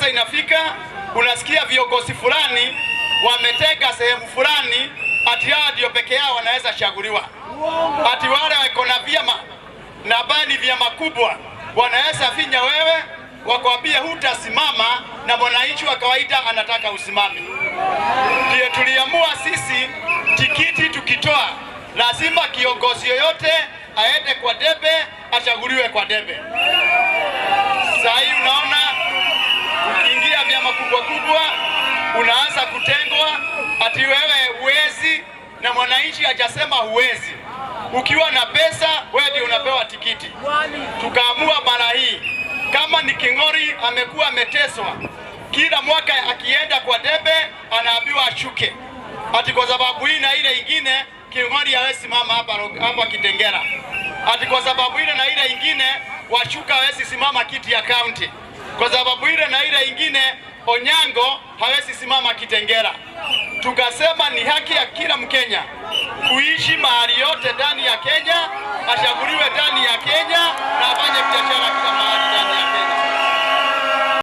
sasa inafika unasikia viongozi fulani wametega sehemu fulani ati hao ndio peke yao wanaweza chaguliwa. Ati wale wako na vyama na bani vyama kubwa wanaweza finya wewe wakwambie hutasimama na mwananchi wa kawaida anataka usimame. Ndio tuliamua sisi tikiti tukitoa lazima kiongozi yoyote aende kwa debe, achaguliwe kwa debe. Sasa hii unaona ukiingia vyama kubwa unaanza kutengwa ati wewe huwezi na mwananchi hajasema huwezi. Ukiwa na pesa wewe ndio unapewa tikiti. Tukaamua mara hii kama ni King'ori amekuwa ameteswa kila mwaka akienda kwa debe anaambiwa ashuke. Ati kwa sababu hii na ile ingine King'ori hawezi simama hapa Kitengela. Ati kwa sababu ile na ile ingine Washuka hawezi simama kiti ya county. Kwa sababu ile na ile ingine Onyango hawezi simama Kitengela. Tukasema ni haki ya kila Mkenya kuishi mahali yote ndani ya Kenya, achaguliwe ndani ya Kenya na afanye biashara kila mahali.